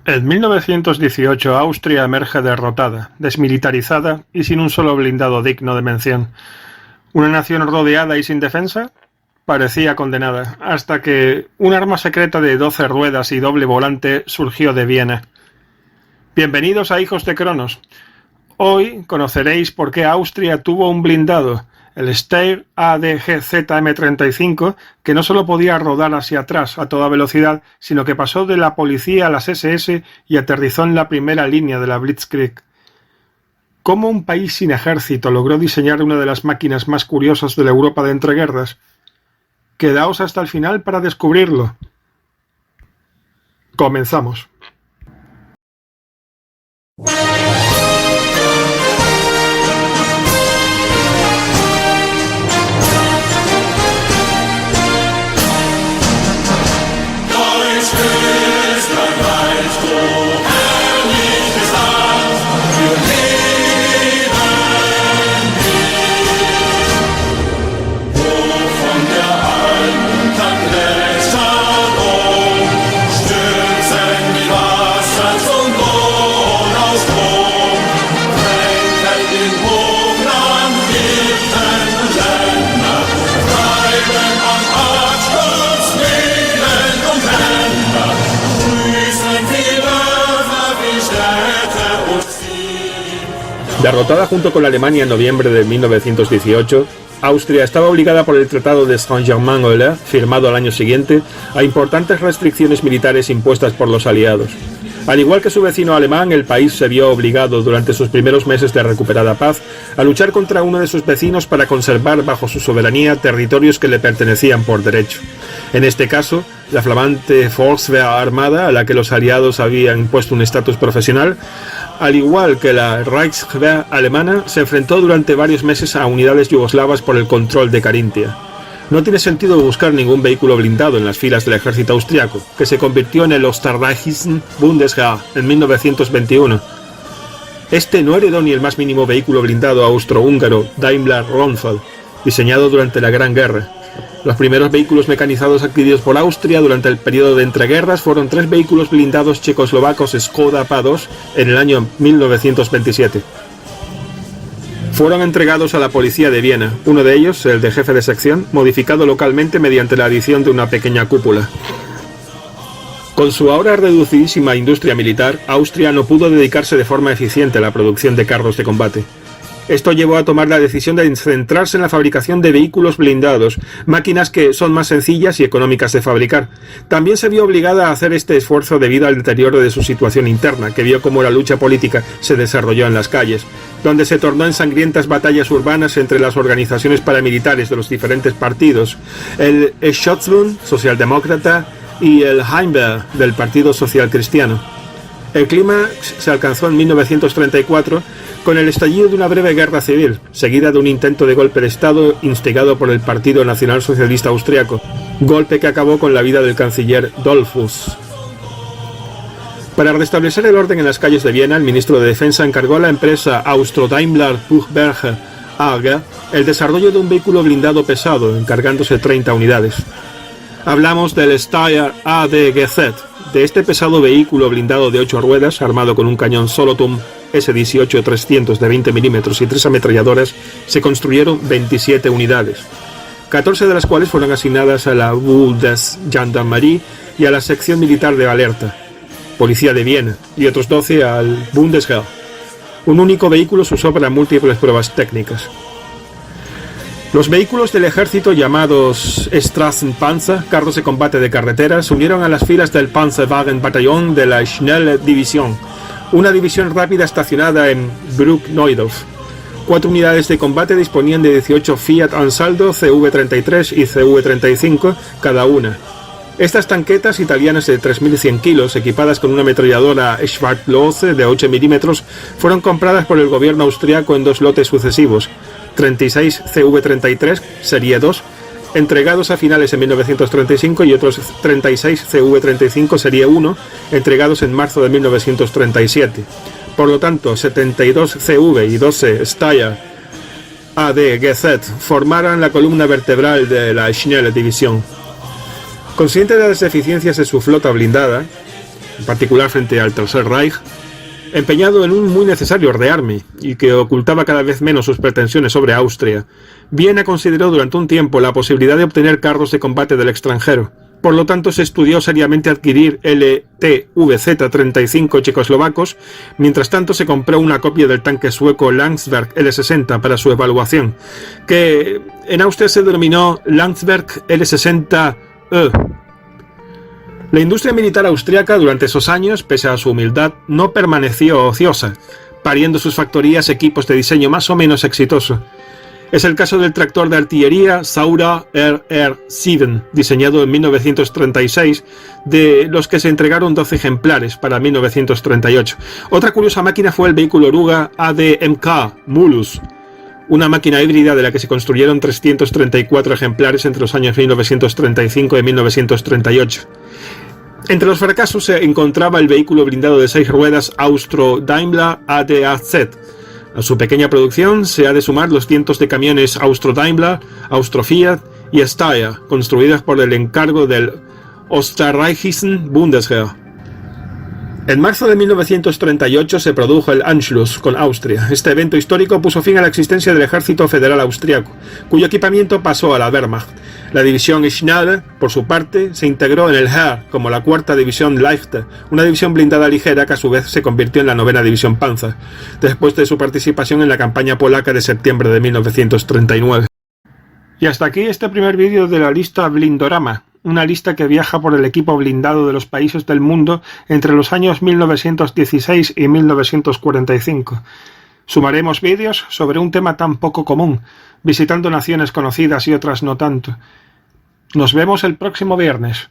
En 1918 Austria emerge derrotada, desmilitarizada y sin un solo blindado digno de mención. Una nación rodeada y sin defensa parecía condenada, hasta que un arma secreta de 12 ruedas y doble volante surgió de Viena. Bienvenidos a Hijos de Cronos. Hoy conoceréis por qué Austria tuvo un blindado, el Steyr ADGZ M35, que no solo podía rodar hacia atrás a toda velocidad, sino que pasó de la policía a las SS y aterrizó en la primera línea de la Blitzkrieg. ¿Cómo un país sin ejército logró diseñar una de las máquinas más curiosas de la Europa de entreguerras? Quedaos hasta el final para descubrirlo. Comenzamos. Derrotada junto con Alemania en noviembre de 1918, Austria estaba obligada por el Tratado de Saint-Germain-en-Laye, firmado al año siguiente, a importantes restricciones militares impuestas por los aliados. Al igual que su vecino alemán, el país se vio obligado durante sus primeros meses de recuperada paz a luchar contra uno de sus vecinos para conservar bajo su soberanía territorios que le pertenecían por derecho. En este caso, la flamante Volkswehr armada, a la que los aliados habían impuesto un estatus profesional, al igual que la Reichswehr alemana, se enfrentó durante varios meses a unidades yugoslavas por el control de Carintia. No tiene sentido buscar ningún vehículo blindado en las filas del ejército austriaco, que se convirtió en el Österreichischen Bundesheer en 1921. Este no heredó ni el más mínimo vehículo blindado austrohúngaro Daimler-Rheinfeld, diseñado durante la Gran Guerra. Los primeros vehículos mecanizados adquiridos por Austria durante el periodo de entreguerras fueron 3 vehículos blindados checoslovacos Škoda PA2 en el año 1927. Fueron entregados a la policía de Viena, uno de ellos, el de jefe de sección, modificado localmente mediante la adición de una pequeña cúpula. Con su ahora reducidísima industria militar, Austria no pudo dedicarse de forma eficiente a la producción de carros de combate. Esto llevó a tomar la decisión de centrarse en la fabricación de vehículos blindados, máquinas que son más sencillas y económicas de fabricar. También se vio obligada a hacer este esfuerzo debido al deterioro de su situación interna, que vio cómo la lucha política se desarrolló en las calles, donde se tornó en sangrientas batallas urbanas entre las organizaciones paramilitares de los diferentes partidos, el Schutzbund socialdemócrata y el Heimwehr del Partido Social Cristiano. El clímax se alcanzó en 1934 con el estallido de una breve guerra civil, seguida de un intento de golpe de Estado instigado por el Partido Nacional Socialista Austriaco, golpe que acabó con la vida del canciller Dollfuss. Para restablecer el orden en las calles de Viena, el ministro de Defensa encargó a la empresa Austro-Daimler-Puchberger AG el desarrollo de un vehículo blindado pesado, encargándose 30 unidades. Hablamos del Steyr ADGZ. De este pesado vehículo blindado de 8 ruedas, armado con un cañón Solothurn S-18-300 de 20 milímetros y 3 ametralladoras, se construyeron 27 unidades, 14 de las cuales fueron asignadas a la Bundesgendarmerie y a la sección militar de Alerta, Policía de Viena, y otros 12 al Bundesheer. Un único vehículo se usó para múltiples pruebas técnicas. Los vehículos del ejército llamados Straßenpanzer, carros de combate de carretera, se unieron a las filas del Panzerwagen-Bataillon de la Schnelle Division, una división rápida estacionada en Bruck-Neudorf. 4 unidades de combate disponían de 18 Fiat Ansaldo CV-33 y CV-35 cada una. Estas tanquetas italianas de 3.100 kilos, equipadas con una ametralladora Schwarzlose de 8 milímetros, fueron compradas por el gobierno austriaco en 2 lotes sucesivos, 36 CV-33 Serie 2, entregados a finales de 1935, y otros 36 CV-35 Serie 1, entregados en marzo de 1937. Por lo tanto, 72 CV y 12 Steyr ADGZ formaran la columna vertebral de la Schnelle Division. Consciente de las deficiencias de su flota blindada, en particular frente al Tercer Reich, empeñado en un muy necesario rearme y que ocultaba cada vez menos sus pretensiones sobre Austria, Viena consideró durante un tiempo la posibilidad de obtener carros de combate del extranjero. Por lo tanto, se estudió seriamente adquirir LTVZ-35 checoslovacos, mientras tanto se compró una copia del tanque sueco Landsberg L60 para su evaluación, que en Austria se denominó Landsberg L60E. La industria militar austriaca durante esos años, pese a su humildad, no permaneció ociosa, pariendo sus factorías equipos de diseño más o menos exitoso. Es el caso del tractor de artillería Saurer RR7, diseñado en 1936, de los que se entregaron 12 ejemplares para 1938. Otra curiosa máquina fue el vehículo oruga ADMK Mulus, una máquina híbrida de la que se construyeron 334 ejemplares entre los años 1935 y 1938. Entre los fracasos se encontraba el vehículo blindado de 6 ruedas Austro-Daimler ADAZ. A su pequeña producción se ha de sumar los cientos de camiones Austro-Daimler, Austro-Fiat y Steyr, construidos por el encargo del Österreichischen Bundesheer. En marzo de 1938 se produjo el Anschluss con Austria. Este evento histórico puso fin a la existencia del Ejército Federal Austriaco, cuyo equipamiento pasó a la Wehrmacht. La división Schneider, por su parte, se integró en el Heer como la cuarta división Leichte, una división blindada ligera que a su vez se convirtió en la novena división Panzer, después de su participación en la campaña polaca de septiembre de 1939. Y hasta aquí este primer vídeo de la lista Blindorama, una lista que viaja por el equipo blindado de los países del mundo entre los años 1916 y 1945. Sumaremos vídeos sobre un tema tan poco común, visitando naciones conocidas y otras no tanto. Nos vemos el próximo viernes.